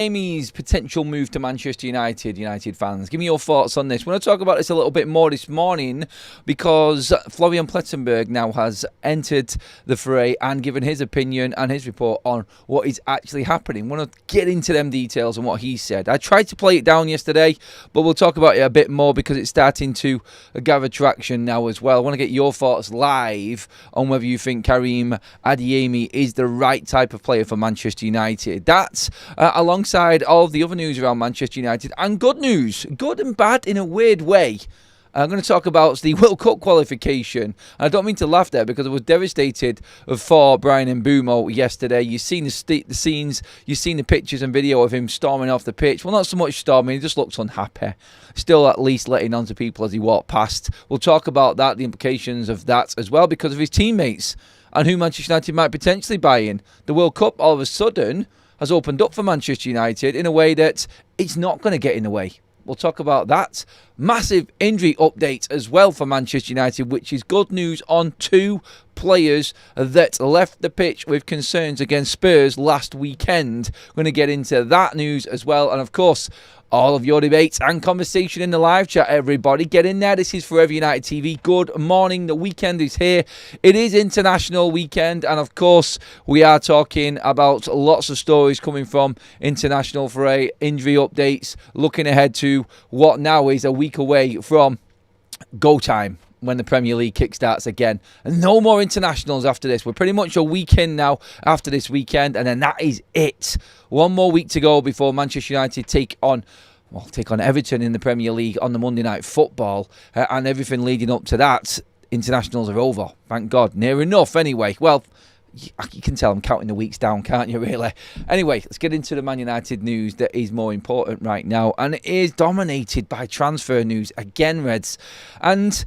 Amy's potential move to Manchester United fans. Give me your thoughts on this. We're going to talk about this a little bit more this morning because Florian Plettenberg now has entered the fray and given his opinion and his report on what is actually happening. We're going to get into them details and what he said. I tried to play it down yesterday, but we'll talk about it a bit more because it's starting to gather traction now as well. I want to get your thoughts live on whether you think Karim Adeyemi is the right type of player for Manchester United. That's alongside all of the other news around Manchester United and good news, good and bad in a weird way. I'm going to talk about the World Cup qualification. And I don't mean to laugh there because I was devastated for Brian Mbeumo yesterday. You've seen the scenes, you've seen the pictures and video of him storming off the pitch. Well, not so much storming, he just looks unhappy. Still at least letting on to people as he walked past. We'll talk about that, the implications of that as well because of his teammates and who Manchester United might potentially buy in. The World Cup all of a sudden has opened up for Manchester United in a way that it's not going to get in the way. We'll talk about that. Massive injury update as well for Manchester United, which is good news on two players that left the pitch with concerns against Spurs last weekend. We're going to get into that news as well. And of course, all of your debates and conversation in the live chat, everybody. Get in there. This is Forever United TV. Good morning. The weekend is here. It is International Weekend. And of course, we are talking about lots of stories coming from International Foray, injury updates, looking ahead to what now is a week away from go time, when the Premier League kickstarts again. And no more internationals after this. We're pretty much a week in now after this weekend, and then that is it. One more week to go before Manchester United take on Everton in the Premier League on the Monday Night Football, and everything leading up to that. Internationals are over, thank God. Near enough, anyway. Well, you can tell I'm counting the weeks down, can't you, really? Anyway, let's get into the Man United news that is more important right now, and it is dominated by transfer news again, Reds. And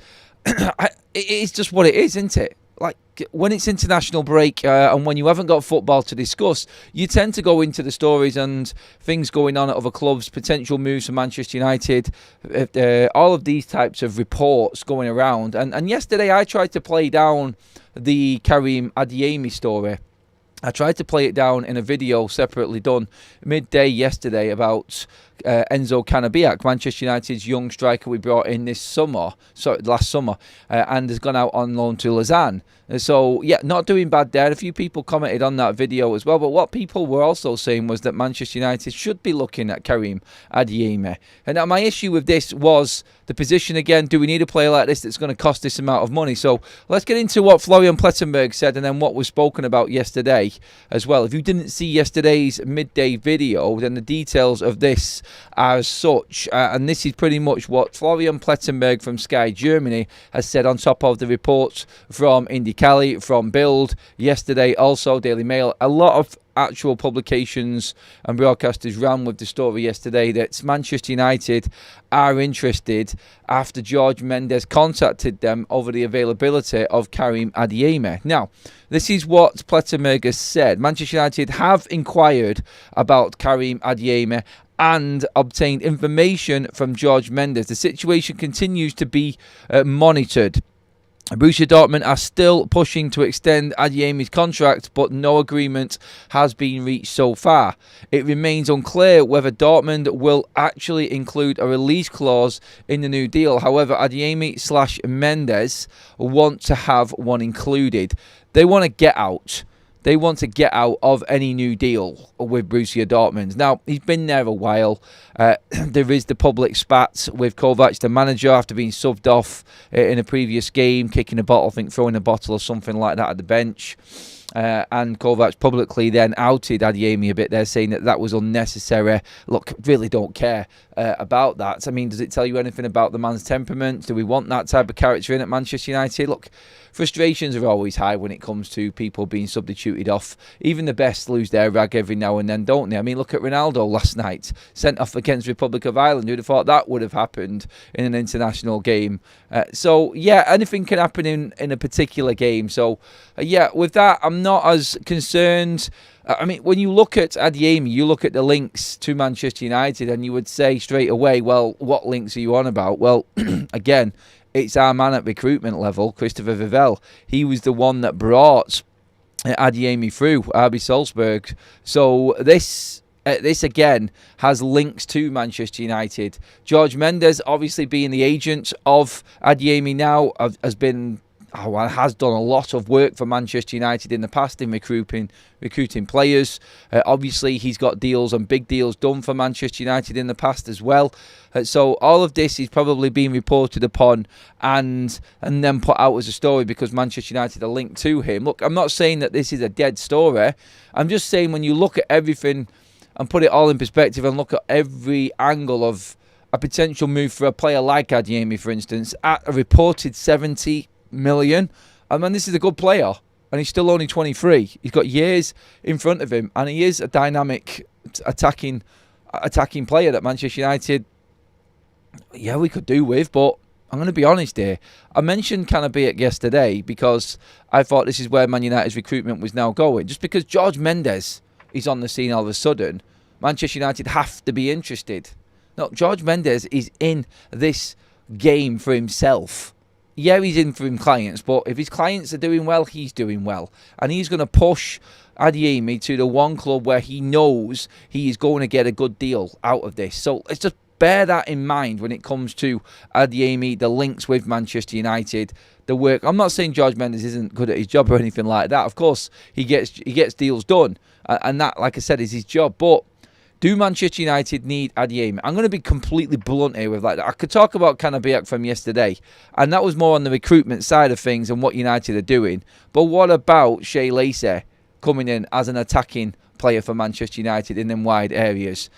it's just what it is, isn't it? Like, when it's international break and when you haven't got football to discuss, you tend to go into the stories and things going on at other clubs, potential moves for Manchester United, all of these types of reports going around. And yesterday I tried to play down the Karim Adeyemi story. I tried to play it down in a video separately done midday yesterday about Enzo Canabiak, Manchester United's young striker we brought in last summer, and has gone out on loan to Lausanne. So, yeah, not doing bad there. A few people commented on that video as well, but what people were also saying was that Manchester United should be looking at Karim Adeyemi. And now my issue with this was the position again. Do we need a player like this that's going to cost this amount of money? So let's get into what Florian Plettenberg said and then what was spoken about yesterday as well. If you didn't see yesterday's midday video, then the details of this are as such. And this is pretty much what Florian Plettenberg from Sky Germany has said on top of the reports from Indy Cali, from Bild yesterday, also Daily Mail. A lot of actual publications and broadcasters ran with the story yesterday that Manchester United are interested after George Mendes contacted them over the availability of Karim Adeyemi. Now, this is what Plettenberg has said. Manchester United have inquired about Karim Adeyemi and obtained information from George Mendes. The situation continues to be monitored. Borussia Dortmund are still pushing to extend Adeyemi's contract, but no agreement has been reached so far. It remains unclear whether Dortmund will actually include a release clause in the new deal. However, Adeyemi/Mendes want to have one included. They want to get out. They want to get out of any new deal with Borussia Dortmund. Now, he's been there a while. There is the public spat with Kovac, the manager, after being subbed off in a previous game, kicking a bottle, I think throwing a bottle or something like that at the bench. And Kovac publicly then outed Adeyemi a bit there, saying that was unnecessary. Look, really don't care about that. I mean, does it tell you anything about the man's temperament? Do we want that type of character in at Manchester United? Look, frustrations are always high when it comes to people being substituted off. Even the best lose their rag every now and then, don't they? I mean, look at Ronaldo last night, sent off against Republic of Ireland. Who'd have thought that would have happened in an international game? So, yeah, anything can happen in a particular game. So, yeah, with that, I'm not as concerned. I mean, when you look at Adeyemi, you look at the links to Manchester United and you would say straight away, well, what links are you on about? Well, again, it's our man at recruitment level, Christopher Vivell. He was the one that brought Adeyemi through RB Salzburg. So this This again has links to Manchester United. George Mendes, obviously being the agent of Adeyemi now, has done a lot of work for Manchester United in the past in recruiting players. Obviously, he's got deals and big deals done for Manchester United in the past as well. So all of this is probably being reported upon and then put out as a story because Manchester United are linked to him. Look, I'm not saying that this is a dead story. I'm just saying when you look at everything and put it all in perspective and look at every angle of a potential move for a player like Adeyemi, for instance, at a reported 70 million. I mean, this is a good player, and he's still only 23. He's got years in front of him, and he is a dynamic attacking player that Manchester United, we could do with. But I'm going to be honest here. I mentioned Cannabéic yesterday because I thought this is where Man United's recruitment was now going. Just because George Mendes is on the scene all of a sudden, Manchester United have to be interested. No, George Mendes is in this game for himself. Yeah, he's in for his clients, but if his clients are doing well, he's doing well. And he's going to push Adeyemi to the one club where he knows he is going to get a good deal out of this. So let's just bear that in mind when it comes to Adeyemi, the links with Manchester United, the work. I'm not saying George Mendes isn't good at his job or anything like that. Of course, he gets deals done. And that, like I said, is his job. But do Manchester United need Adeyemi? I'm going to be completely blunt here with that. I could talk about Cannabéic from yesterday, and that was more on the recruitment side of things and what United are doing. But what about Shea Lacey coming in as an attacking player for Manchester United in them wide areas?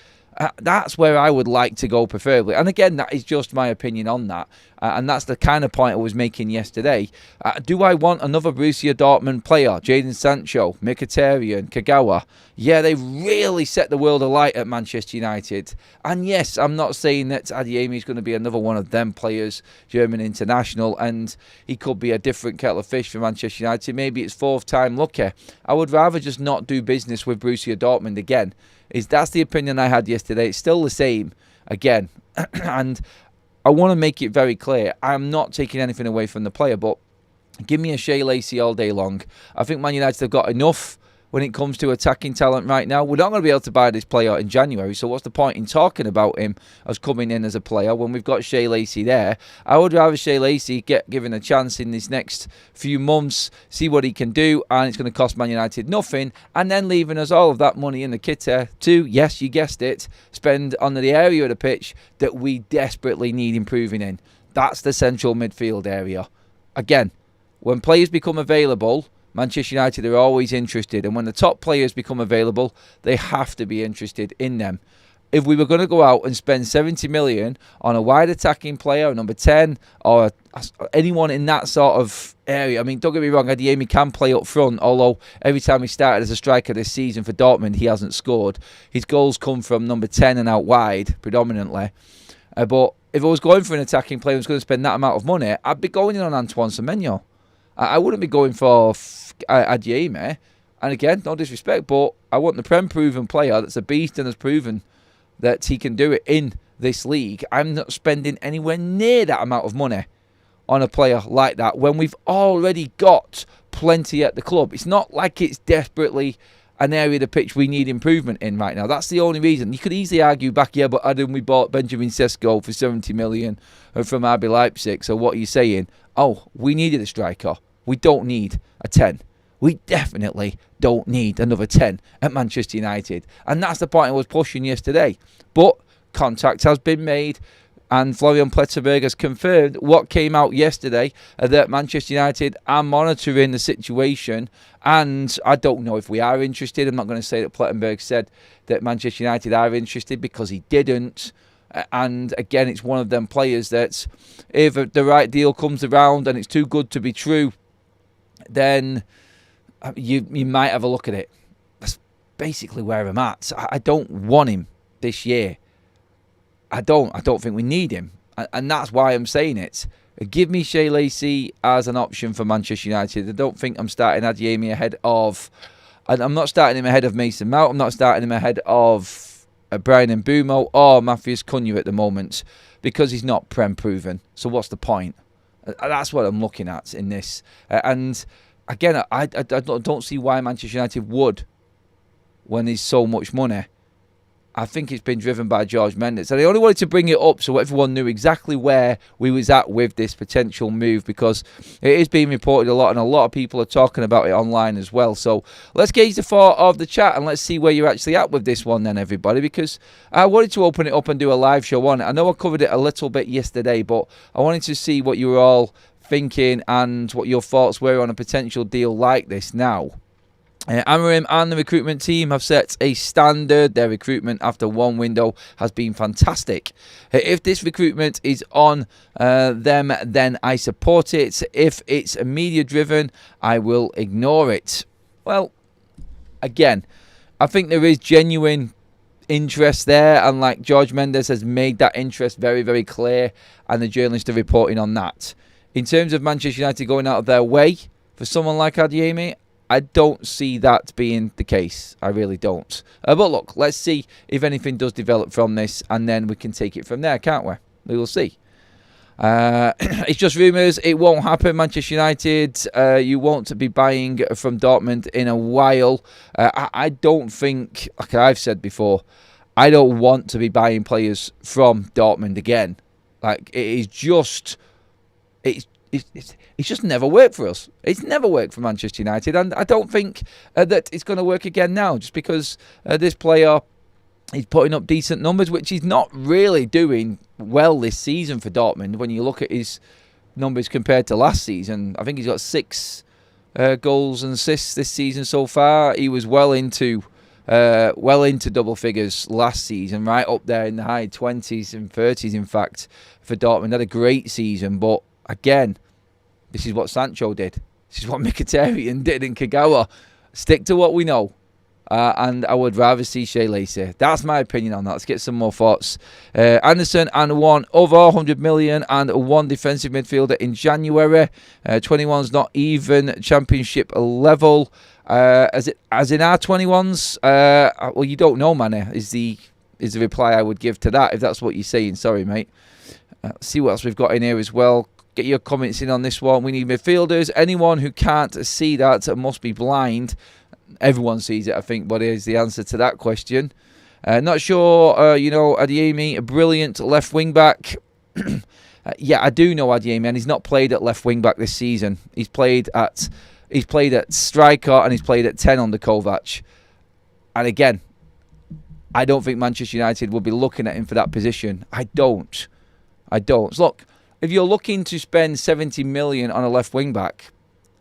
That's where I would like to go preferably. And again, that is just my opinion on that. And that's the kind of point I was making yesterday. Do I want another Borussia Dortmund player? Jadon Sancho, Mkhitaryan, Kagawa. Yeah, they really set the world alight at Manchester United. And yes, I'm not saying that Adeyemi is going to be another one of them players, German international, and he could be a different kettle of fish for Manchester United. Maybe it's fourth time lucky. I would rather just not do business with Borussia Dortmund again. That's the opinion I had yesterday. It's still the same again. And I want to make it very clear. I'm not taking anything away from the player, but give me a Shea Lacey all day long. I think Man United have got enough when it comes to attacking talent right now. We're not going to be able to buy this player in January, so what's the point in talking about him as coming in as a player when we've got Shea Lacey there? I would rather Shea Lacey get given a chance in this next few months, see what he can do, and it's going to cost Man United nothing, and then leaving us all of that money in the kitty to, yes, you guessed it, spend on the area of the pitch that we desperately need improving in. That's the central midfield area. Again, when players become available, Manchester United are always interested, and when the top players become available, they have to be interested in them. If we were going to go out and spend 70 million on a wide attacking player, number 10, or anyone in that sort of area, I mean, don't get me wrong, Adeyemi can play up front, although every time he started as a striker this season for Dortmund, he hasn't scored. His goals come from number 10 and out wide, predominantly. But if I was going for an attacking player who was going to spend that amount of money, I'd be going in on Antoine Semenyo. I wouldn't be going for Adeyemi. And again, no disrespect, but I want the Prem-proven player that's a beast and has proven that he can do it in this league. I'm not spending anywhere near that amount of money on a player like that when we've already got plenty at the club. It's not like it's desperately an area of the pitch we need improvement in right now. That's the only reason. You could easily argue back, yeah, but Adam, we bought Benjamin Sesko for 70 million from RB Leipzig, so what are you saying? Oh, we needed a striker. We don't need a 10. We definitely don't need another 10 at Manchester United. And that's the point I was pushing yesterday. But contact has been made, and Florian Plettenberg has confirmed what came out yesterday, that Manchester United are monitoring the situation. And I don't know if we are interested. I'm not going to say that Plettenberg said that Manchester United are interested, because he didn't. And again, it's one of them players that if the right deal comes around and it's too good to be true, then you might have a look at it. That's basically where I'm at. I don't want him this year. I don't think we need him. And that's why I'm saying it. Give me Shea Lacey as an option for Manchester United. I don't think I'm starting Adeyemi ahead of... I'm not starting him ahead of Mason Mount. I'm not starting him ahead of Brian Mbeumo or Matthias Cunha at the moment, because he's not Prem proven. So what's the point? That's what I'm looking at in this. And again, I don't see why Manchester United would, when there's so much money, I think it's been driven by George Mendes. And I only wanted to bring it up so everyone knew exactly where we was at with this potential move, because it is being reported a lot and a lot of people are talking about it online as well. So let's gauge the thought of the chat and let's see where you're actually at with this one then, everybody, because I wanted to open it up and do a live show on it. I know I covered it a little bit yesterday, but I wanted to see what you were all thinking and what your thoughts were on a potential deal like this now. Amorim and the recruitment team have set a standard. Their recruitment after one window has been fantastic. If this recruitment is on them, then I support it. If it's media driven, I will ignore it. Well, again, I think there is genuine interest there, and like George Mendes has made that interest very, very clear, and the journalists are reporting on that. In terms of Manchester United going out of their way for someone like Adeyemi, I don't see that being the case. I really don't. But look, let's see if anything does develop from this, and then we can take it from there, can't we? We will see. It's just rumours. It won't happen, Manchester United. You won't be buying from Dortmund in a while. I don't think, like I've said before, I don't want to be buying players from Dortmund again. Like, it is just... It's just never worked for us. It's never worked for Manchester United, and I don't think that it's going to work again now, just because this player is putting up decent numbers, which he's not really doing well this season for Dortmund. When you look at his numbers compared to last season, I think he's got 6 goals and assists this season so far. He was well into double figures last season, right up there in the high 20s and 30s, in fact, for Dortmund. Had a great season, but again, this is what Sancho did. This is what Mkhitaryan did in Kagawa. Stick to what we know. And I would rather see Shea Lacey. That's my opinion on that. Let's get some more thoughts. Anderson and one other, 100 million and one defensive midfielder in January. 21's not even championship level. As in our 21s? Well, you don't know, man, is the reply I would give to that, if that's what you're saying. Sorry, mate. See what else we've got in here as well. Get your comments in on this one. We need midfielders. Anyone who can't see that must be blind. Everyone sees it, I think, but here's the answer to that question. Not sure, Adeyemi, a brilliant left wing-back. Yeah, I do know Adeyemi, and he's not played at left wing-back this season. He's played at striker, and he's played at 10 under Kovac. And again, I don't think Manchester United will be looking at him for that position. I don't. So look, if you're looking to spend 70 million on a left wing back,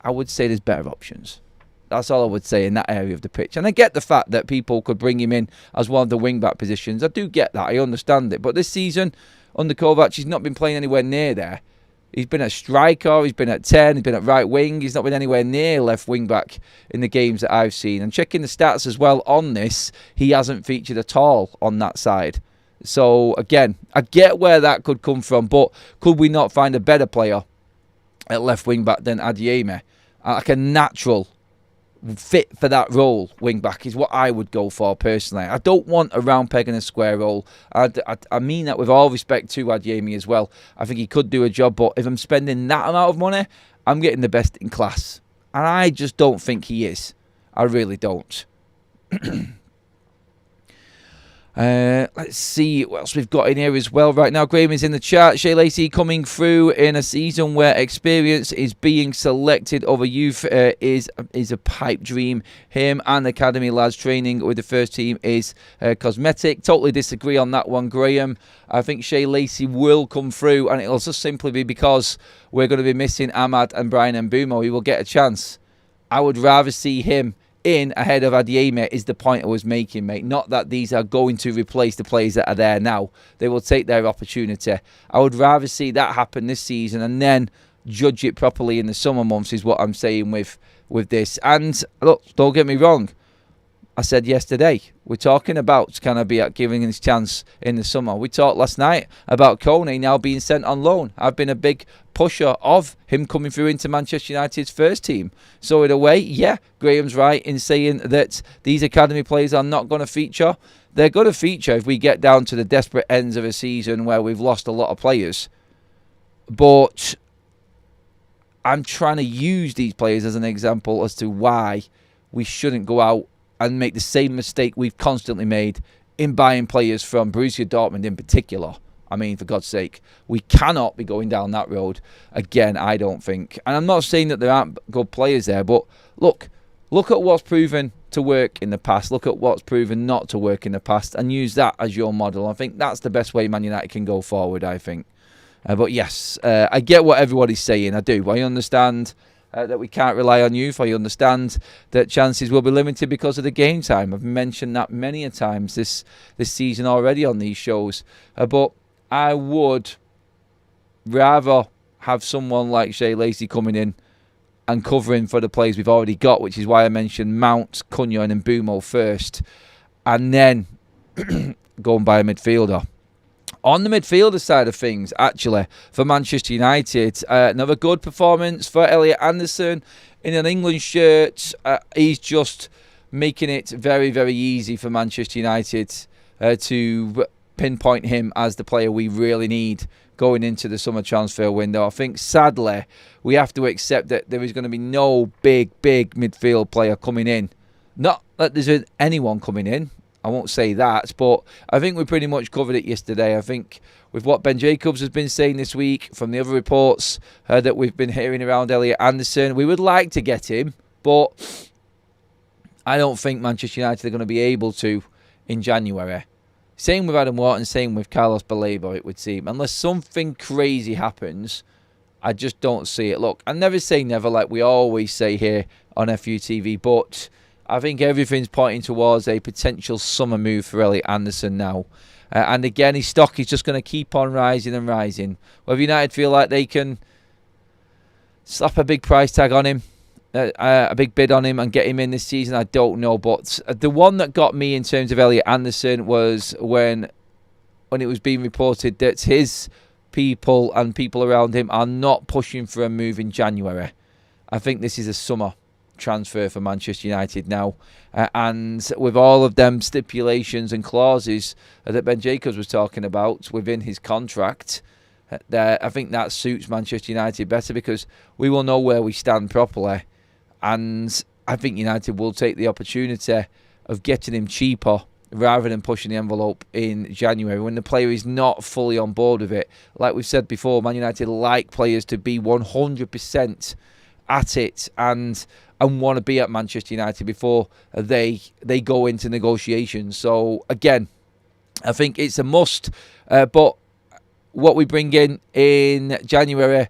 I would say there's better options. That's all I would say in that area of the pitch. And I get the fact that people could bring him in as one of the wing back positions. I do get that. I understand it. But this season, under Kovac, he's not been playing anywhere near there. He's been a striker, he's been at 10, he's been at right wing. He's not been anywhere near left wing back in the games that I've seen. And checking the stats as well on this, he hasn't featured at all on that side. So, again, I get where that could come from, but could we not find a better player at left wing-back than Adeyemi? Like a natural fit for that role, wing-back, is what I would go for, personally. I don't want a round peg in a square role. I mean that with all respect to Adeyemi as well. I think he could do a job, but if I'm spending that amount of money, I'm getting the best in class. And I just don't think he is. I really don't. Let's see what else we've got in here as well right now. Graham is in the chat. Shea Lacey coming through in a season where experience is being selected over youth is a pipe dream. Him and the academy lads training with the first team is cosmetic. Totally disagree on that one, Graham. I think Shea Lacey will come through, and it'll just simply be because we're going to be missing Ahmad and Brian Mbeumo. He will get a chance. I would rather see him in ahead of Adeyemi is the point I was making, mate. Not that these are going to replace the players that are there now. They will take their opportunity. I would rather see that happen this season and then judge it properly in the summer months is what I'm saying with this. And look, don't get me wrong. I said yesterday, we're talking about can I be giving his chance in the summer. We talked last night about Kone now being sent on loan. I've been a big pusher of him coming through into Manchester United's first team. So in a way, yeah, Graham's right in saying that these academy players are not going to feature. They're going to feature if we get down to the desperate ends of a season where we've lost a lot of players. But I'm trying to use these players as an example as to why we shouldn't go out and make the same mistake we've constantly made in buying players from Borussia Dortmund in particular. I mean, for God's sake, we cannot be going down that road again, I don't think. And I'm not saying that there aren't good players there, but look at what's proven to work in the past. Look at what's proven not to work in the past and use that as your model. I think that's the best way Man United can go forward, I think. But yes, I get what everybody's saying. I do. I understand that we can't rely on youth. I understand that chances will be limited because of the game time. I've mentioned that many a times this season already on these shows. But I would rather have someone like Shea Lacey coming in and covering for the players we've already got, which is why I mentioned Mount, Cunha and Mbumo first, and then go and buy a midfielder. On the midfielder side of things, actually, for Manchester United, another good performance for Elliot Anderson in an England shirt. He's just making it very, very easy for Manchester United to pinpoint him as the player we really need going into the summer transfer window. I think, sadly, we have to accept that there is going to be no big midfield player coming in. Not that there's anyone coming in. I won't say that, but I think we pretty much covered it yesterday. I think with what Ben Jacobs has been saying this week, from the other reports that we've been hearing around Elliot Anderson, we would like to get him, but I don't think Manchester United are going to be able to in January. Same with Adam Wharton, same with Carlos Baleba, it would seem. Unless something crazy happens, I just don't see it. Look, I never say never like we always say here on FUTV, but I think everything's pointing towards a potential summer move for Elliot Anderson now. And again, his stock is just going to keep on rising and rising. Whether United feel like they can slap a big price tag on him, a big bid on him and get him in this season, I don't know. But the one that got me in terms of Elliot Anderson was when it was being reported that his people and people around him are not pushing for a move in January. I think this is a summer transfer for Manchester United now, and with all of them stipulations and clauses that Ben Jacobs was talking about within his contract, I think that suits Manchester United better because we will know where we stand properly. And I think United will take the opportunity of getting him cheaper rather than pushing the envelope in January when the player is not fully on board with it. Like we've said before, Man United like players to be 100% at it and want to be at Manchester United before they go into negotiations. So, again, I think it's a must. But what we bring in January,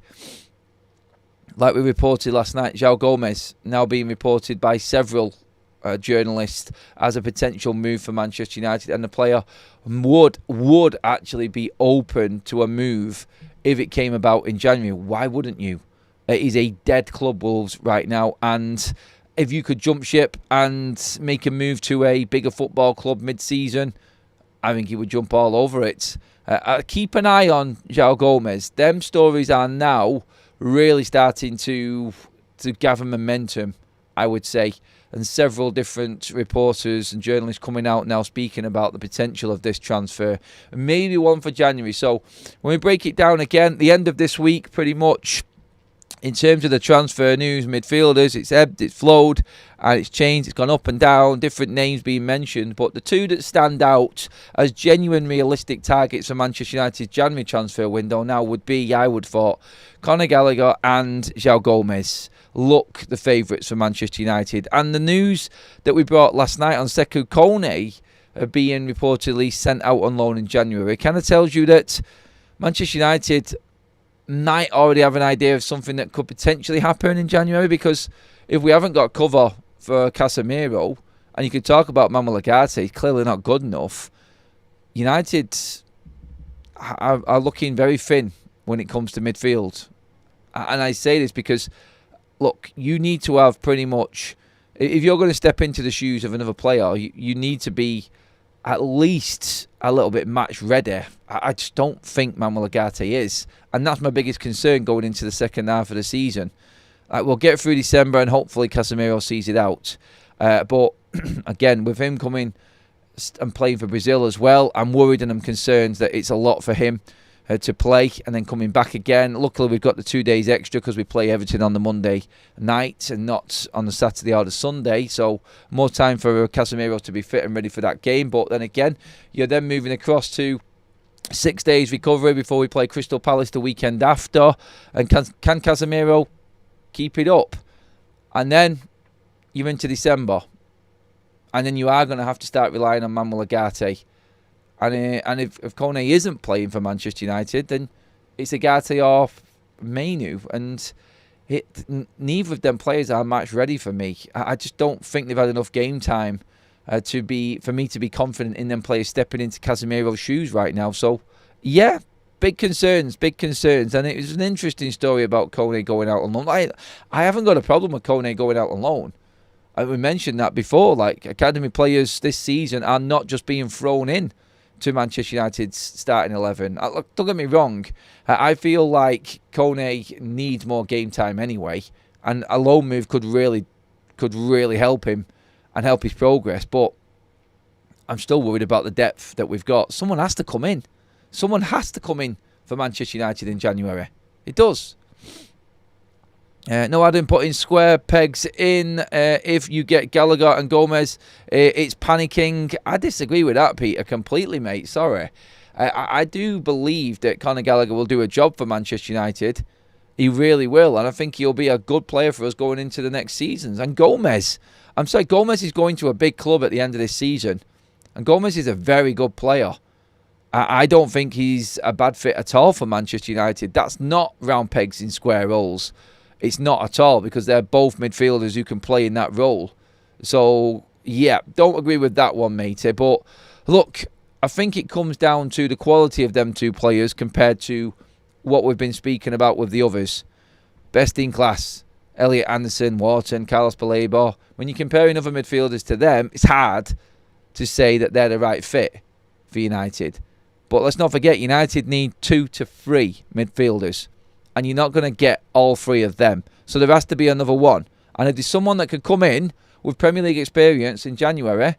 like we reported last night, João Gomez now being reported by several journalists as a potential move for Manchester United, and the player would actually be open to a move if it came about in January. Why wouldn't you? It is a dead club, Wolves, right now, and if you could jump ship and make a move to a bigger football club mid-season, I think he would jump all over it. Keep an eye on João Gomez. Them stories are now really starting to gather momentum, I would say. And several different reporters and journalists coming out now speaking about the potential of this transfer. Maybe one for January. So when we break it down again, the end of this week pretty much, in terms of the transfer news, midfielders, it's ebbed, it's flowed, and it's changed. It's gone up and down, different names being mentioned. But the two that stand out as genuine, realistic targets for Manchester United's January transfer window now would be, I would thought, Conor Gallagher and João Gomez look the favourites for Manchester United. And the news that we brought last night on Sekou Kone being reportedly sent out on loan in January kind of tells you that Manchester United might already have an idea of something that could potentially happen in January, because if we haven't got cover for Casemiro, and you could talk about Manuel Ugarte, clearly not good enough, United are looking very thin when it comes to midfield. And I say this because, look, you need to have pretty much, if you're going to step into the shoes of another player, you need to be at least a little bit match ready. I just don't think Manuel Ugarte is. And that's my biggest concern going into the second half of the season. We'll get through December and hopefully Casemiro sees it out. But again, with him coming and playing for Brazil as well, I'm worried and I'm concerned that it's a lot for him. to play and then coming back again. Luckily, we've got the 2 days extra because we play Everton on the Monday night and not on the Saturday or the Sunday. So more time for Casemiro to be fit and ready for that game. But then again, you're then moving across to 6 days recovery before we play Crystal Palace the weekend after. And can Casemiro keep it up? And then you're into December. And then you are going to have to start relying on Manuel Ugarte. And if Kone isn't playing for Manchester United, then it's Ugarte or Mainu. And neither of them players are match ready for me. I just don't think they've had enough game time for me to be confident in them players stepping into Casemiro's shoes right now. So, yeah, big concerns. And it was an interesting story about Kone going out on loan. I haven't got a problem with Kone going out on loan. We mentioned that before. Like, academy players this season are not just being thrown in to Manchester United's starting 11. Look, don't get me wrong. I feel like Kone needs more game time anyway, and a loan move could really help him and help his progress. But I'm still worried about the depth that we've got. Someone has to come in. Someone has to come in for Manchester United in January. It does. No, Adam putting square pegs in. If you get Gallagher and Gomez, it's panicking. I disagree with that, Peter, completely, mate. Sorry. I do believe that Conor Gallagher will do a job for Manchester United. He really will. And I think he'll be a good player for us going into the next seasons. And Gomez is going to a big club at the end of this season. And Gomez is a very good player. I don't think he's a bad fit at all for Manchester United. That's not round pegs in square holes. It's not at all, because they're both midfielders who can play in that role. So, yeah, don't agree with that one, matey. But, look, I think it comes down to the quality of them two players compared to what we've been speaking about with the others. Best in class. Elliot Anderson, Wharton, Carlos Baleba. When you're comparing other midfielders to them, it's hard to say that they're the right fit for United. But let's not forget, United need 2 to 3 midfielders. And you're not going to get all 3 of them. So there has to be another one. And if there's someone that could come in with Premier League experience in January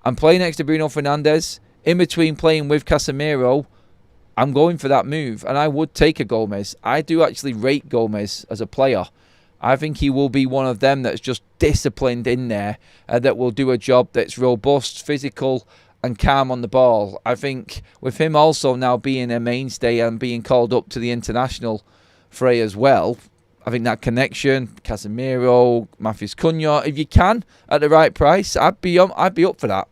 and play next to Bruno Fernandes, in between playing with Casemiro, I'm going for that move. And I would take a Gomez. I do actually rate Gomez as a player. I think he will be one of them that's just disciplined in there, that will do a job that's robust, physical, and calm on the ball. I think with him also now being a mainstay and being called up to the international fray as well, I think that connection, Casemiro, Matheus Cunha, if you can at the right price, I'd be up for that.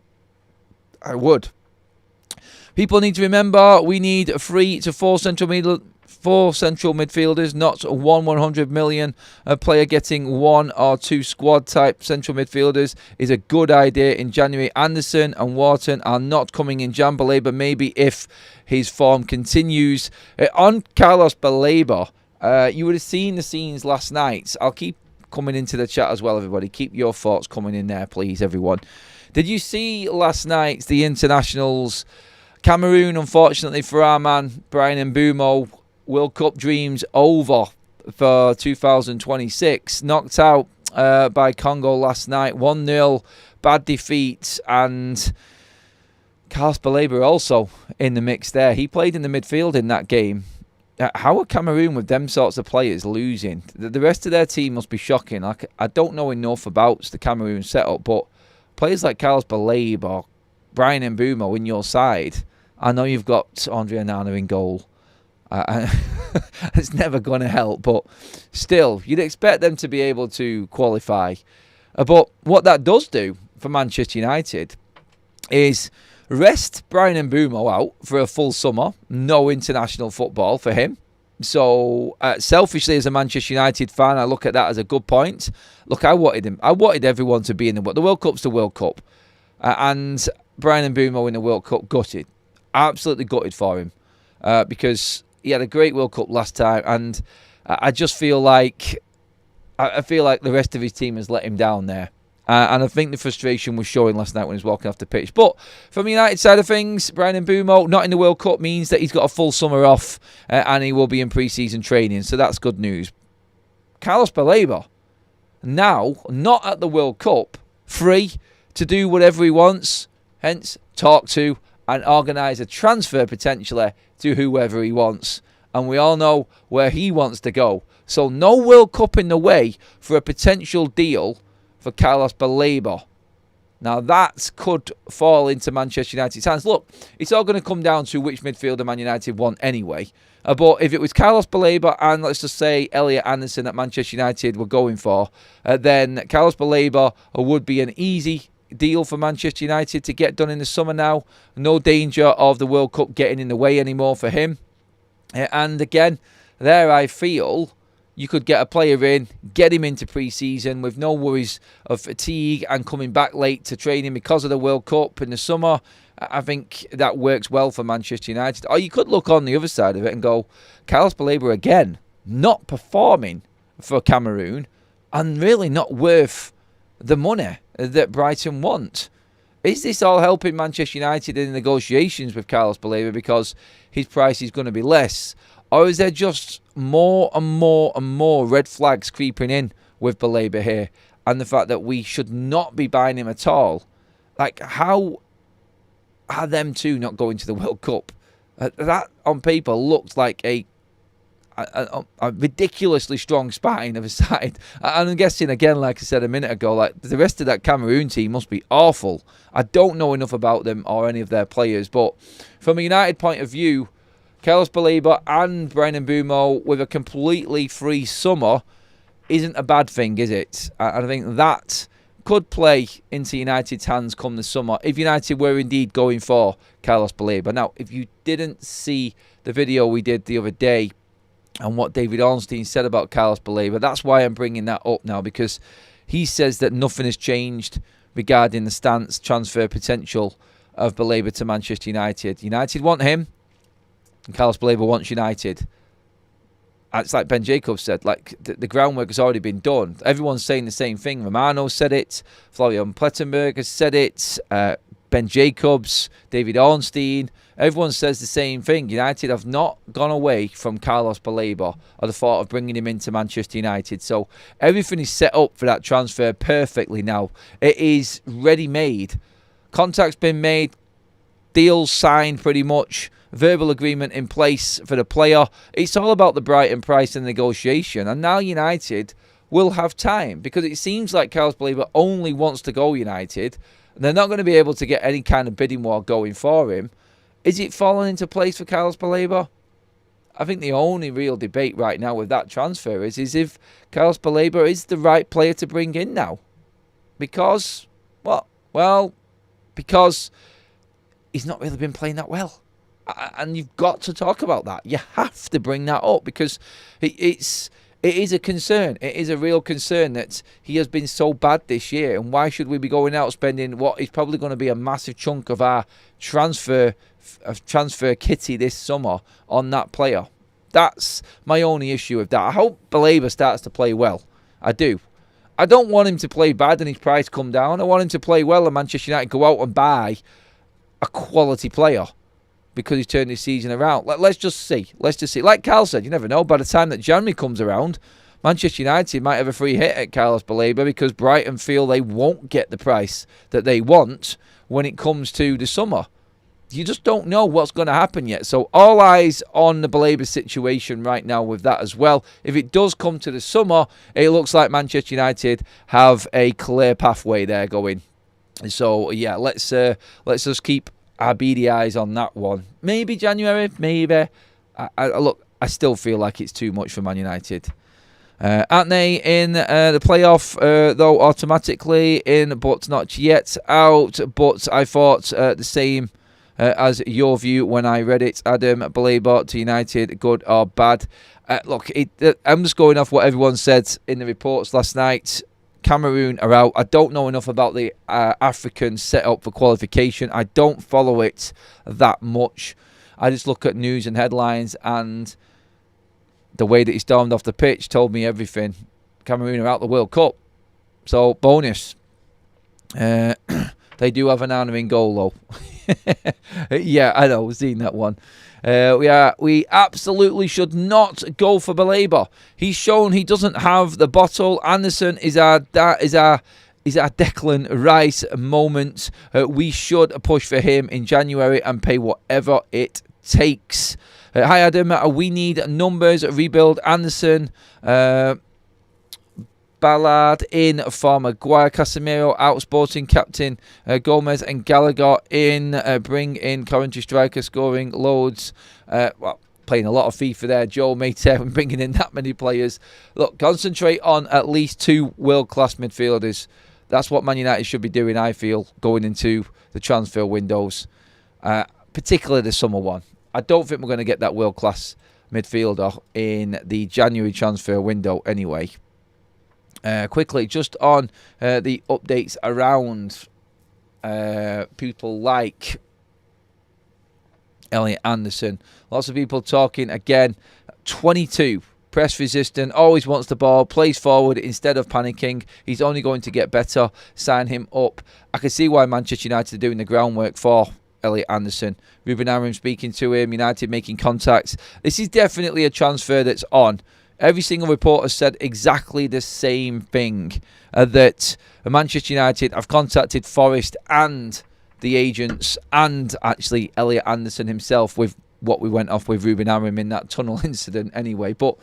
I would. People need to remember we need 3 to 4 central midfielders, not 100 million player getting 1 or 2 squad type central midfielders is a good idea in January. Anderson and Wharton are not coming in Jan Baleba, maybe if his form continues. On Carlos Baleba, you would have seen the scenes last night. I'll keep coming into the chat as well, everybody. Keep your thoughts coming in there, please, everyone. Did you see last night the internationals? Cameroon, unfortunately for our man, Brian Mbeumo, World Cup dreams over for 2026. Knocked out by Congo last night, 1-0, bad defeat, and Carlos Baleba also in the mix there. He played in the midfield in that game. How are Cameroon with them sorts of players losing? The rest of their team must be shocking. I don't know enough about the Cameroon setup, but players like Carlos Baleba or Brian Mbeumo in your side, I know you've got Andre Onana in goal. It's never going to help, but still, you'd expect them to be able to qualify. But what that does do for Manchester United is rest Brian Mbeumo out for a full summer. No international football for him. So, selfishly, as a Manchester United fan, I look at that as a good point. Look, I wanted him. I wanted everyone to be in the World Cup's the World Cup. And Brian Mbeumo in the World Cup, gutted. Absolutely gutted for him. Because he had a great World Cup last time, and I just feel like the rest of his team has let him down there. And I think the frustration was showing last night when he was walking off the pitch. But from the United side of things, Brian Mbeumo not in the World Cup means that he's got a full summer off, and he will be in pre-season training. So that's good news. Carlos Baleba, now not at the World Cup, free to do whatever he wants, hence talk to and organise a transfer potentially to whoever he wants. And we all know where he wants to go. So no World Cup in the way for a potential deal for Carlos Baleba. Now that could fall into Manchester United's hands. Look, it's all going to come down to which midfielder Man United want anyway. But if it was Carlos Baleba and let's just say Elliot Anderson that Manchester United were going for, then Carlos Baleba would be an easy deal for Manchester United to get done in the summer now. No danger of the World Cup getting in the way anymore for him. And again, there I feel you could get a player in, get him into pre-season with no worries of fatigue and coming back late to training because of the World Cup in the summer. I think that works well for Manchester United. Or you could look on the other side of it and go, Carlos Baleba again, not performing for Cameroon and really not worth the money that Brighton want. Is this all helping Manchester United in negotiations with Carlos Baleba because his price is going to be less? Or is there just more and more and more red flags creeping in with Baleba here? And the fact that we should not be buying him at all? Like, how are them two not going to the World Cup? That, on paper, looks like a ridiculously strong spine of a side. And I'm guessing, again, like I said a minute ago, like the rest of that Cameroon team must be awful. I don't know enough about them or any of their players. But from a United point of view, Carlos Baleba and Bryan Mbeumo with a completely free summer isn't a bad thing, is it? And I think that could play into United's hands come the summer if United were indeed going for Carlos Baleba. Now, if you didn't see the video we did the other day and what David Ornstein said about Carlos Baleba, that's why I'm bringing that up now, because he says that nothing has changed regarding the stance transfer potential of Baleba to Manchester United. United want him, and Carlos Baleba wants United. It's like Ben Jacobs said, like the groundwork has already been done. Everyone's saying the same thing. Romano said it. Florian Plettenberg has said it. Ben Jacobs, David Ornstein. Everyone says the same thing. United have not gone away from Carlos Baleba or the thought of bringing him into Manchester United. So everything is set up for that transfer perfectly now. It is ready-made. Contact's been made. Deals signed pretty much. Verbal agreement in place for the player. It's all about the Brighton price and negotiation. And now United will have time because it seems like Carlos Baleba only wants to go United. They're not going to be able to get any kind of bidding war going for him. Is it falling into place for Carlos Baleba? I think the only real debate right now with that transfer is if Carlos Baleba is the right player to bring in now. Because, because he's not really been playing that well. And you've got to talk about that. You have to bring that up because it is a concern. It is a real concern that he has been so bad this year. And why should we be going out spending what is probably going to be a massive chunk of our transfer kitty this summer on that player? That's my only issue with that. I hope Baleba starts to play well. I do. I don't want him to play bad and his price come down. I want him to play well and Manchester United go out and buy a quality player because he's turned his season around. Let's just see. Like Carl said, you never know. By the time that January comes around, Manchester United might have a free hit at Carlos Baleba because Brighton feel they won't get the price that they want when it comes to the summer. You just don't know what's going to happen yet. So all eyes on the Baleba situation right now with that as well. If it does come to the summer, it looks like Manchester United have a clear pathway there going. So yeah, let's just keep our beady eyes on that one. Maybe January, maybe. Look, I still feel like it's too much for Man United. Aren't they in the playoff, though, automatically in, but not yet out. But I thought the same as your view when I read it. Adam, Baleba to United, good or bad? Look, I'm just going off what everyone said in the reports last night. Cameroon are out. I don't know enough about the African setup for qualification. I don't follow it that much. I just look at news and headlines, and the way that he stormed off the pitch told me everything. Cameroon are out the World Cup. So, bonus. They do have an Anna in goal, though. Yeah, I know. I've seen that one. We absolutely should not go for Baleba. He's shown he doesn't have the bottle. Anderson is our is our Declan Rice moment. We should push for him in January and pay whatever it takes. Hi Adam, we need numbers. Rebuild Anderson. Ballard in for Maguire, Casemiro out, Sporting captain Gomez and Gallagher in. Bring in Coventry striker scoring loads. Playing a lot of FIFA there, Joe Mate, when bringing in that many players. Look, concentrate on at least 2 world-class midfielders. That's what Man United should be doing, I feel, going into the transfer windows, particularly the summer one. I don't think we're going to get that world-class midfielder in the January transfer window anyway. Quickly, just on the updates around people like Elliot Anderson. Lots of people talking again. 22, press resistant, always wants the ball, plays forward instead of panicking. He's only going to get better. Sign him up. I can see why Manchester United are doing the groundwork for Elliot Anderson. Ruben Amorim speaking to him, United making contacts. This is definitely a transfer that's on. Every single report has said exactly the same thing, that Manchester United have contacted Forest and the agents and actually Elliot Anderson himself with what we went off with Ruben Amorim in that tunnel incident anyway. But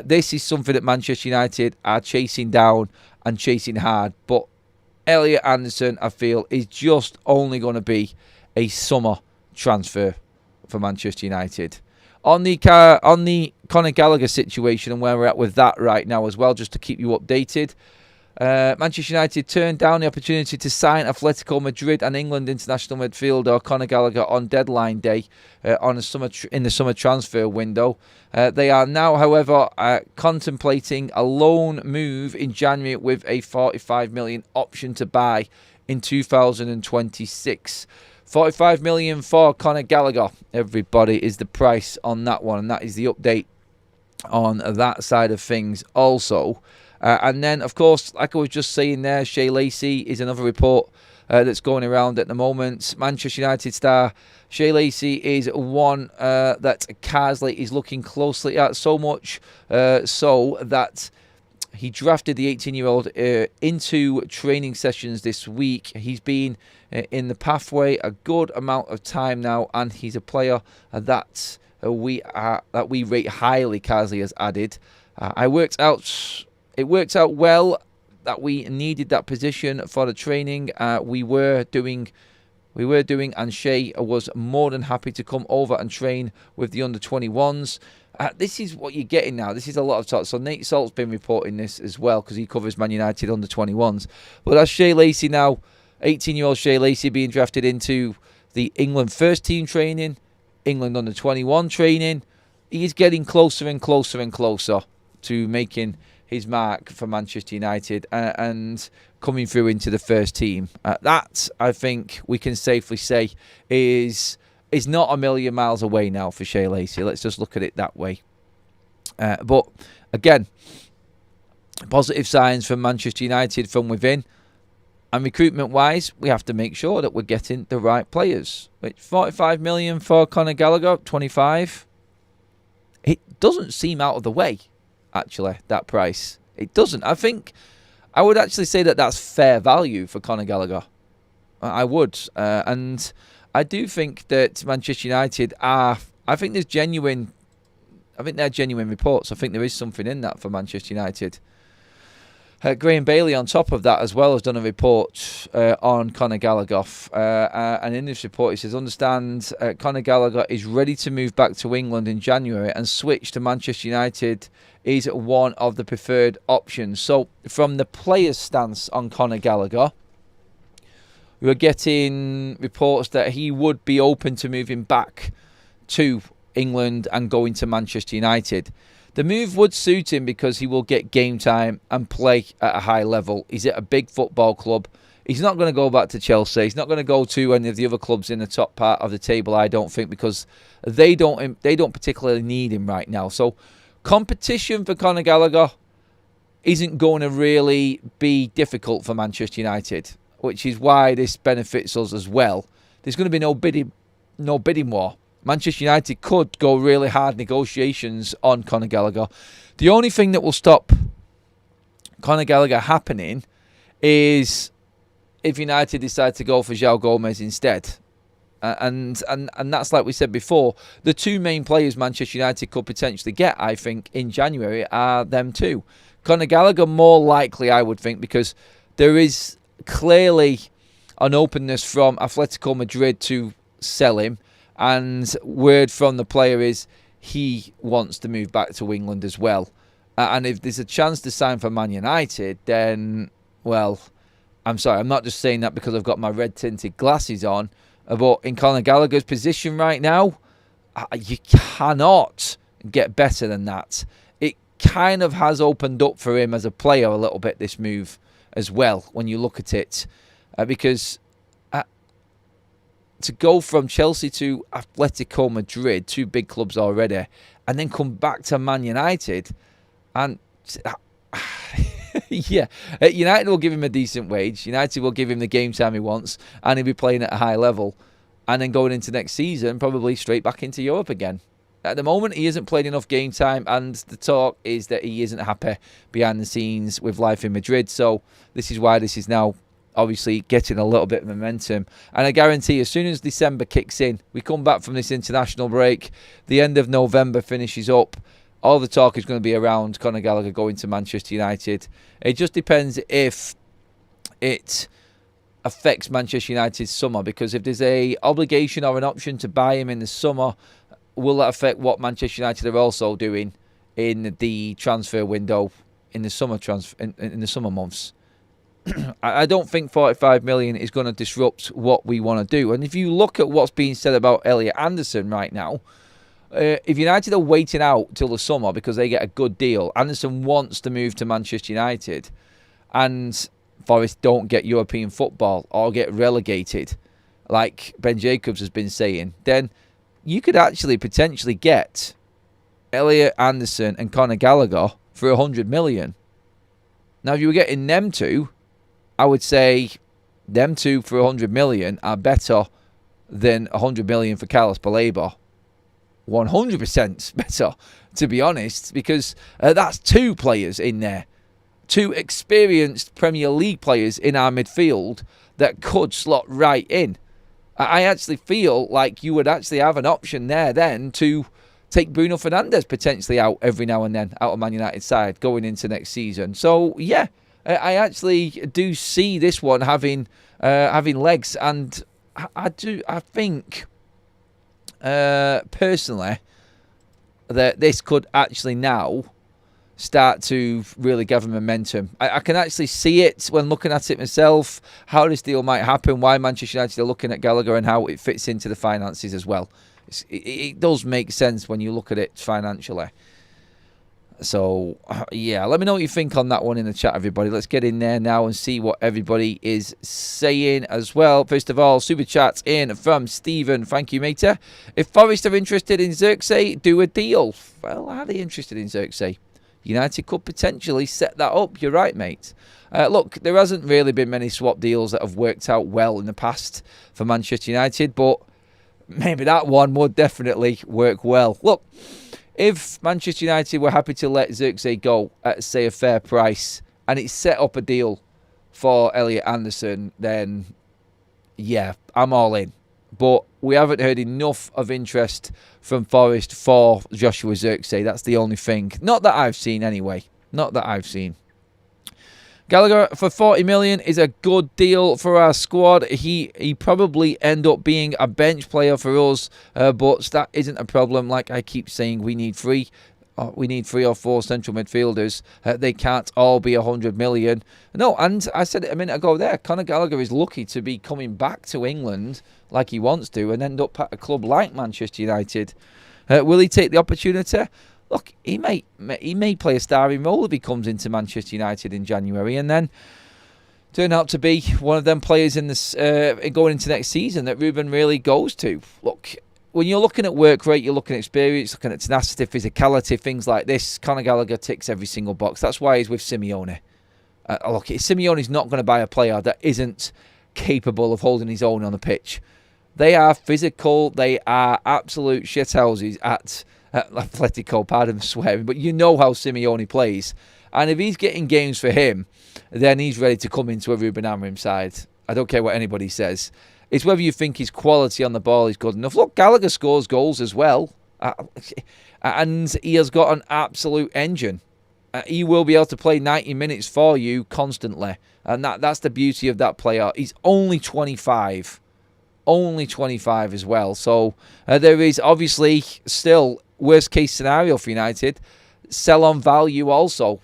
this is something that Manchester United are chasing down and chasing hard. But Elliot Anderson, I feel, is just only going to be a summer transfer for Manchester United. On the Conor Gallagher situation and where we're at with that right now as well, just to keep you updated. Manchester United turned down the opportunity to sign Atletico Madrid and England international midfielder Conor Gallagher on deadline day in the summer transfer window. They are now, however, contemplating a loan move in January with a 45 million option to buy in 2026. 45 million for Conor Gallagher, everybody, is the price on that one, and that is the update on that side of things also. And then, of course, like I was just saying there, Shea Lacey is another report that's going around at the moment. Manchester United star Shea Lacey is one that Carsley is looking closely at, so much so that he drafted the 18-year-old into training sessions this week. He's been in the pathway a good amount of time now, and he's a player that we rate highly. Carsley has added. It worked out well that we needed that position for the training. We were doing, and Shea was more than happy to come over and train with the under-21s. This is what you're getting now. This is a lot of talk. So Nate Salt's been reporting this as well because he covers Man United under-21s. But that's Shea Lacey now, 18-year-old Shea Lacey being drafted into the England first team training, England under-21 training. He is getting closer and closer and closer to making his mark for Manchester United and coming through into the first team. That, I think we can safely say, is not a million miles away now for Shea Lacey. Let's just look at it that way. But again, positive signs from Manchester United from within. And recruitment-wise, we have to make sure that we're getting the right players. Which 45 million for Conor Gallagher, 25. It doesn't seem out of the way, actually, that price. It doesn't. I think I would actually say that that's fair value for Conor Gallagher. I would. And I do think that Manchester United are... I think they're genuine reports. I think there is something in that for Manchester United. Graham Bailey, on top of that as well, has done a report on Conor Gallagher. And in this report, he says, understand Conor Gallagher is ready to move back to England in January and switch to Manchester United is one of the preferred options. So from the player's stance on Conor Gallagher, we are getting reports that he would be open to moving back to England and going to Manchester United. The move would suit him because he will get game time and play at a high level. He's at a big football club. He's not going to go back to Chelsea. He's not going to go to any of the other clubs in the top part of the table, I don't think, because they don't particularly need him right now. So competition for Conor Gallagher isn't going to really be difficult for Manchester United, which is why this benefits us as well. There's going to be no bidding war. Manchester United could go really hard negotiations on Conor Gallagher. The only thing that will stop Conor Gallagher happening is if United decide to go for João Gomez instead. And that's like we said before, the two main players Manchester United could potentially get, I think, in January are them two. Conor Gallagher more likely, I would think, because there is clearly an openness from Atletico Madrid to sell him, and word from the player is he wants to move back to England as well. And if there's a chance to sign for Man United, then, well, I'm sorry, I'm not just saying that because I've got my red-tinted glasses on, but in Conor Gallagher's position right now, you cannot get better than that. It kind of has opened up for him as a player a little bit, this move as well, when you look at it. Because to go from Chelsea to Atletico Madrid, two big clubs already, and then come back to Man United, and yeah, United will give him a decent wage. United will give him the game time he wants, and he'll be playing at a high level. And then going into next season, probably straight back into Europe again. At the moment, he hasn't played enough game time, and the talk is that he isn't happy behind the scenes with life in Madrid. So this is why this is now obviously getting a little bit of momentum. And I guarantee as soon as December kicks in, we come back from this international break, the end of November finishes up, all the talk is going to be around Conor Gallagher going to Manchester United. It just depends if it affects Manchester United's summer, because if there's a obligation or an option to buy him in the summer, will that affect what Manchester United are also doing in the transfer window in the summer in the summer months? I don't think 45 million is going to disrupt what we want to do. And if you look at what's being said about Elliot Anderson right now, if United are waiting out till the summer because they get a good deal, Anderson wants to move to Manchester United, and Forest don't get European football or get relegated, like Ben Jacobs has been saying, then you could actually potentially get Elliot Anderson and Conor Gallagher for 100 million. Now, if you were getting them two, I would say them two for 100 million are better than 100 million for Carlos Baleba. 100% better, to be honest, because that's two players in there. Two experienced Premier League players in our midfield that could slot right in. I actually feel like you would actually have an option there then to take Bruno Fernandes potentially out every now and then out of Man United's side going into next season. So, yeah, I actually do see this one having legs, and I think personally that this could actually now start to really gather momentum. I can actually see it when looking at it myself, how this deal might happen, why Manchester United are looking at Gallagher and how it fits into the finances as well. It does make sense when you look at it financially. So, yeah, let me know what you think on that one in the chat, everybody. Let's get in there now and see what everybody is saying as well. First of all, super chats in from Stephen. Thank you, matey. If Forest are interested in Xerxes, do a deal. Well, are they interested in Xerxes? United could potentially set that up. You're right, mate. Look, there hasn't really been many swap deals that have worked out well in the past for Manchester United, but maybe that one would definitely work well. Look, if Manchester United were happy to let Xerxes go at, say, a fair price, and it set up a deal for Elliot Anderson, then, yeah, I'm all in. But we haven't heard enough of interest from Forest for Joshua Xerxes. That's the only thing. Not that I've seen, anyway. Not that I've seen. Gallagher for 40 million is a good deal for our squad. He probably end up being a bench player for us, but that isn't a problem. Like I keep saying, we need three or four central midfielders. They can't all be 100 million. No, and I said it a minute ago there, Conor Gallagher is lucky to be coming back to England like he wants to and end up at a club like Manchester United. Will he take the opportunity? Look, he may play a starring role if he comes into Manchester United in January and then turn out to be one of them players in this going into next season that Ruben really goes to. Look, when you're looking at work rate, you're looking at experience, looking at tenacity, physicality, things like this, Conor Gallagher ticks every single box. That's why he's with Simeone. Look, Simeone's not going to buy a player that isn't capable of holding his own on the pitch. They are physical. They are absolute shithouses at Atletico. Pardon swearing, but you know how Simeone plays. And if he's getting games for him, then he's ready to come into a Ruben Amorim side. I don't care what anybody says. It's whether you think his quality on the ball is good enough. Look, Gallagher scores goals as well. And he has got an absolute engine. He will be able to play 90 minutes for you constantly. And that's the beauty of that player. He's only 25. Only 25 as well. So there is obviously still worst case scenario for United. Sell on value also.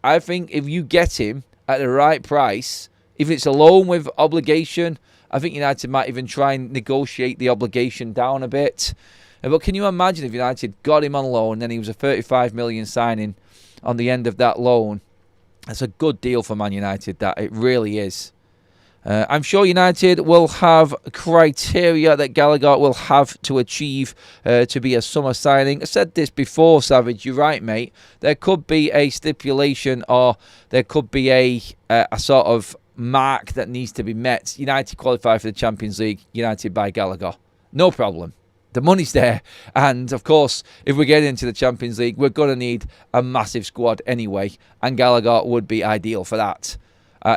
I think if you get him at the right price, if it's a loan with obligation, I think United might even try and negotiate the obligation down a bit. But can you imagine if United got him on loan and then he was a 35 million signing on the end of that loan? That's a good deal for Man United, that it really is. I'm sure United will have criteria that Gallagher will have to achieve to be a summer signing. I said this before, Savage. You're right, mate. There could be a stipulation or there could be a sort of mark that needs to be met. United qualify for the Champions League. United buy Gallagher. No problem. The money's there. And, of course, if we get into the Champions League, we're going to need a massive squad anyway. And Gallagher would be ideal for that.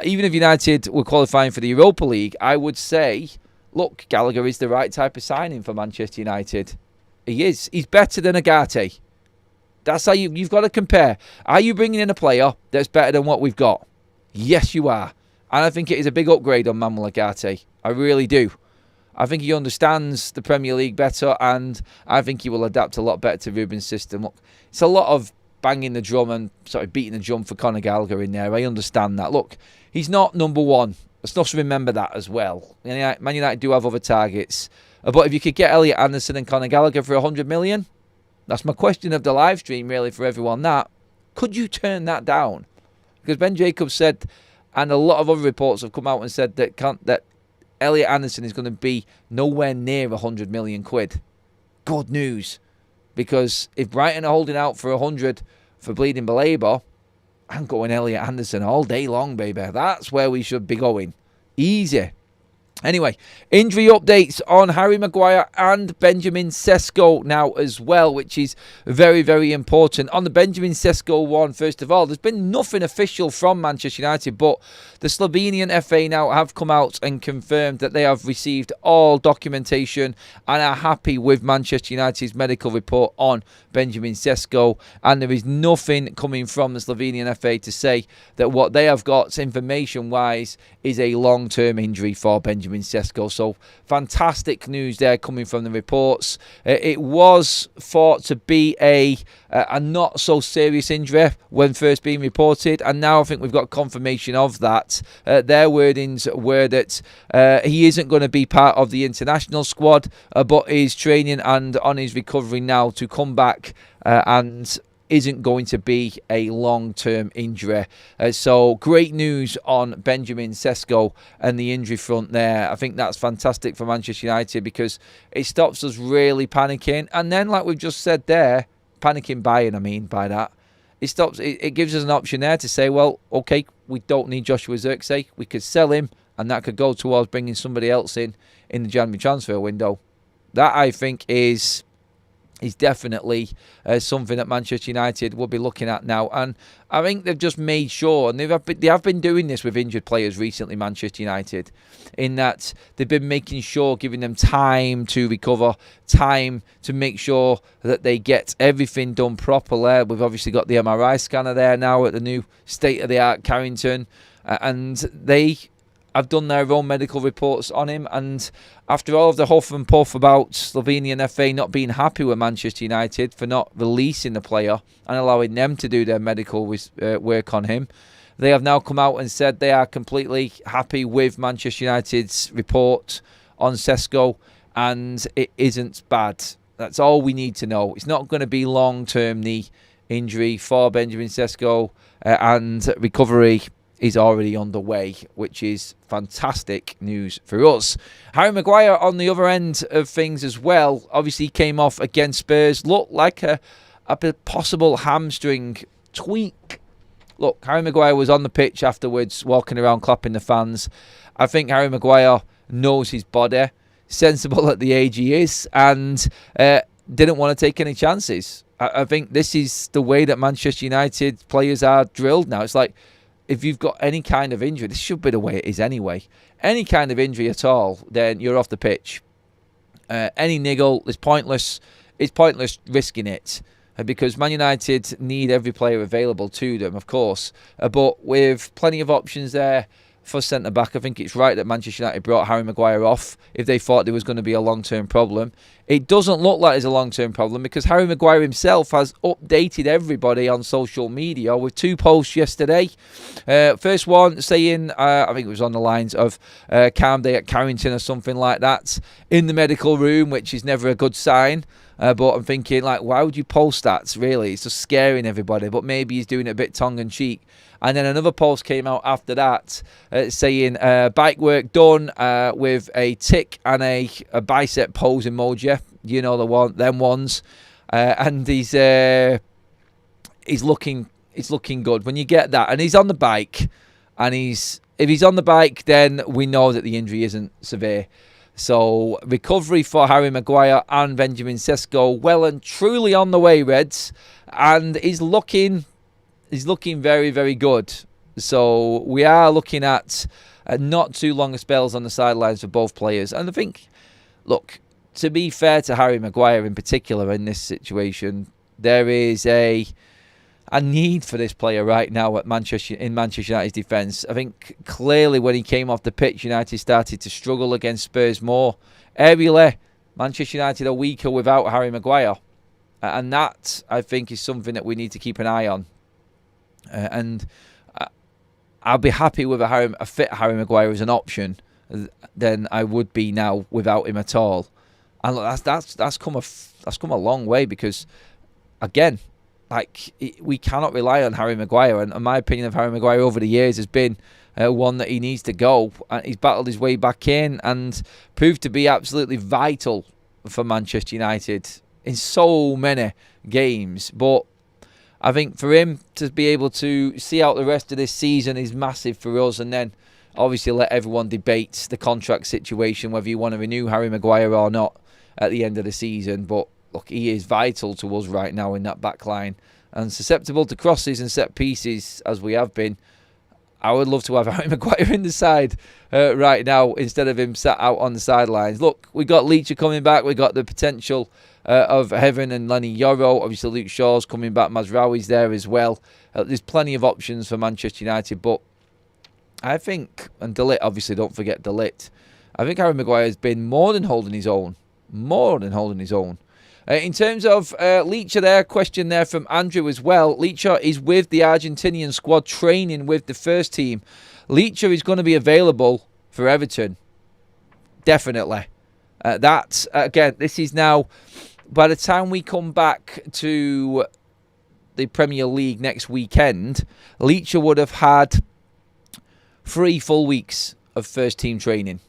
Even if United were qualifying for the Europa League, I would say, look, Gallagher is the right type of signing for Manchester United. He is. He's better than Agate. That's how you've got to compare. Are you bringing in a player that's better than what we've got? Yes, you are. And I think it is a big upgrade on Manuel Agate. I really do. I think he understands the Premier League better, and I think he will adapt a lot better to Ruben's system. Look, it's a lot of banging the drum and sort of beating the drum for Conor Gallagher in there. I understand that. Look, he's not number one. Let's not remember that as well. Man United do have other targets. But if you could get Elliot Anderson and Conor Gallagher for 100 million, that's my question of the live stream, really, for everyone. That could you turn that down? Because Ben Jacobs said, and a lot of other reports have come out and said that Elliot Anderson is going to be nowhere near 100 million quid. Good news. Because if Brighton are holding out for 100 for Bleeding Belabor, I'm going Elliot Anderson all day long, baby. That's where we should be going. Easy. Anyway, injury updates on Harry Maguire and Benjamin Sesko now as well, which is very, very important. On the Benjamin Sesko one, first of all, there's been nothing official from Manchester United, but the Slovenian FA now have come out and confirmed that they have received all documentation and are happy with Manchester United's medical report on Benjamin Sesko, and there is nothing coming from the Slovenian FA to say that what they have got information-wise is a long-term injury for Benjamin Sesko. So fantastic news there coming from the reports. It was thought to be a not so serious injury when first being reported, and now I think we've got confirmation of that. Their wordings were that he isn't going to be part of the international squad, but is training and on his recovery now to come back and isn't going to be a long-term injury. So great news on Benjamin Sesko and the injury front there. I think that's fantastic for Manchester United because it stops us really panicking. And then, like we've just said there, panicking buying, I mean by that, it gives us an option there to say, well, okay, we don't need Joshua Zirkzee. We could sell him, and that could go towards bringing somebody else in the January transfer window. That, I think, is definitely something that Manchester United will be looking at now. And I think they've just made sure, and they have been doing this with injured players recently, Manchester United, in that they've been making sure, giving them time to recover, time to make sure that they get everything done properly. We've obviously got the MRI scanner there now at the new state-of-the-art Carrington, and they have done their own medical reports on him. And after all of the huff and puff about Slovenian FA not being happy with Manchester United for not releasing the player and allowing them to do their medical work on him, they have now come out and said they are completely happy with Manchester United's report on Sesko, and it isn't bad. That's all we need to know. It's not going to be long-term knee injury for Benjamin Sesko, and recovery is already underway, which is fantastic news for us. Harry Maguire on the other end of things as well. Obviously came off against Spurs. Looked like a possible hamstring tweak. Look, Harry Maguire was on the pitch afterwards, walking around clapping the fans. I think Harry Maguire knows his body. sensible at the age he is, and didn't want to take any chances. I think this is the way that Manchester United players are drilled now. It's like, if you've got any kind of injury, this should be the way it is anyway. Any kind of injury at all, then you're off the pitch. Any niggle is pointless. It's pointless risking it, because Man United need every player available to them, of course. But with plenty of options there for centre-back, I think it's right that Manchester United brought Harry Maguire off if they thought there was going to be a long-term problem. It doesn't look like there's a long-term problem, because Harry Maguire himself has updated everybody on social media with 2 posts yesterday. First one saying, I think it was on the lines of calm day at Carrington or something like that, in the medical room, which is never a good sign. But I'm thinking, like, why would you post that, really? It's just scaring everybody. But maybe he's doing it a bit tongue-in-cheek. And then another post came out after that saying bike work done with a tick and a bicep pose emoji. You know them ones. And he's looking good when you get that. And he's on the bike. And if he's on the bike, then we know that the injury isn't severe. So recovery for Harry Maguire and Benjamin Sesko well and truly on the way, Reds. And he's looking very, very good. So we are looking at not too long spells on the sidelines for both players. And I think, look, to be fair to Harry Maguire in particular in this situation, there is a need for this player right now in Manchester United's defence. I think clearly when he came off the pitch, United started to struggle against Spurs more. Aerially, Manchester United are weaker without Harry Maguire. And that, I think, is something that we need to keep an eye on. And I'll be happy with a fit Harry Maguire as an option than I would be now without him at all. And look, that's come a long way, because, again, we cannot rely on Harry Maguire. And my opinion of Harry Maguire over the years has been one that he needs to go. He's battled his way back in and proved to be absolutely vital for Manchester United in so many games. But I think for him to be able to see out the rest of this season is massive for us. And then obviously let everyone debate the contract situation, whether you want to renew Harry Maguire or not at the end of the season. But look, he is vital to us right now in that back line, and susceptible to crosses and set pieces as we have been. I would love to have Harry Maguire in the side right now instead of him sat out on the sidelines. Look, we got Leacher coming back. We got the potential of Heaven and Lenny Yoro. Obviously, Luke Shaw's coming back. Mazraoui's there as well. There's plenty of options for Manchester United, but I think, and De Ligt, obviously, don't forget De Ligt. I think Harry Maguire has been more than holding his own. In terms of Leacher there, question there from Andrew as well. Leacher is with the Argentinian squad training with the first team. Leacher is going to be available for Everton. Definitely. This is now, by the time we come back to the Premier League next weekend, Leacher would have had 3 full weeks of first team training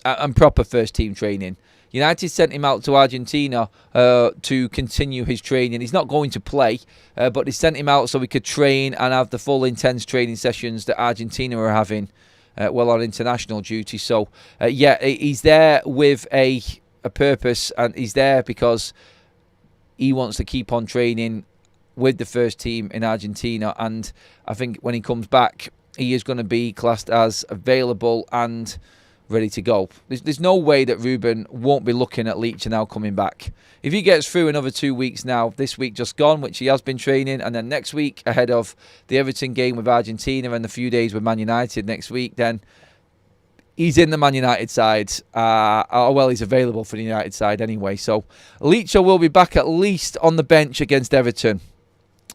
and proper first team training. United sent him out to Argentina to continue his training. He's not going to play, but they sent him out so he could train and have the full intense training sessions that Argentina are having while on international duty. So, he's there with a purpose, and he's there because he wants to keep on training with the first team in Argentina. And I think when he comes back, he is going to be classed as available and ready to go. There's no way that Ruben won't be looking at Leacher now coming back. If he gets through another 2 weeks now, this week just gone, which he has been training, and then next week ahead of the Everton game with Argentina and the few days with Man United next week, then he's in the Man United side. He's available for the United side anyway. So Leacher will be back at least on the bench against Everton.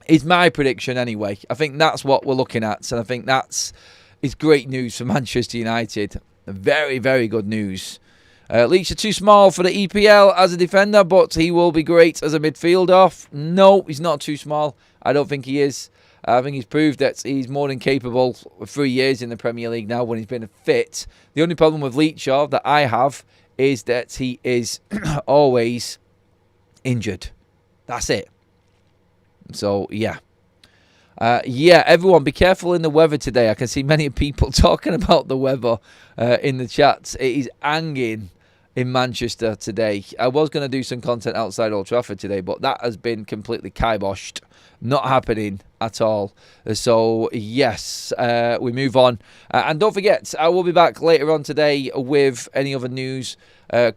Is my prediction anyway. I think that's what we're looking at, and I think that's great news for Manchester United. Very, very good news. Leacher too small for the EPL as a defender, but he will be great as a midfielder. No, he's not too small. I don't think he is. I think he's proved that he's more than capable of 3 years in the Premier League now when he's been fit. The only problem with Leacher that I have is that he is always injured. That's it. So, yeah. Everyone, be careful in the weather today. I can see many people talking about the weather in the chats. It is hanging in Manchester today. I was going to do some content outside Old Trafford today, but that has been completely kiboshed. Not happening at all. So, yes, we move on. And don't forget, I will be back later on today with any other news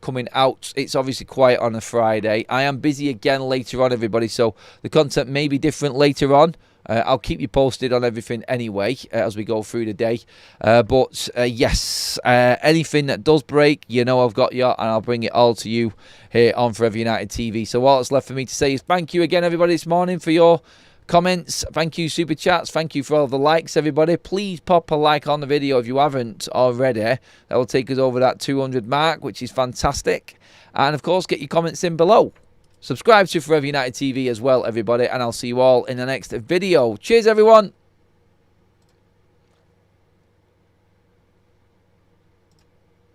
coming out. It's obviously quiet on a Friday. I am busy again later on, everybody, so the content may be different later on. I'll keep you posted on everything anyway as we go through the day. But yes, anything that does break, you know I've got you, and I'll bring it all to you here on Forever United TV. So all that's left for me to say is thank you again, everybody, this morning for your comments. Thank you, super chats. Thank you for all the likes, everybody. Please pop a like on the video if you haven't already. That will take us over that 200 mark, which is fantastic. And of course, get your comments in below. Subscribe to Forever United TV as well, everybody, and I'll see you all in the next video. Cheers, everyone.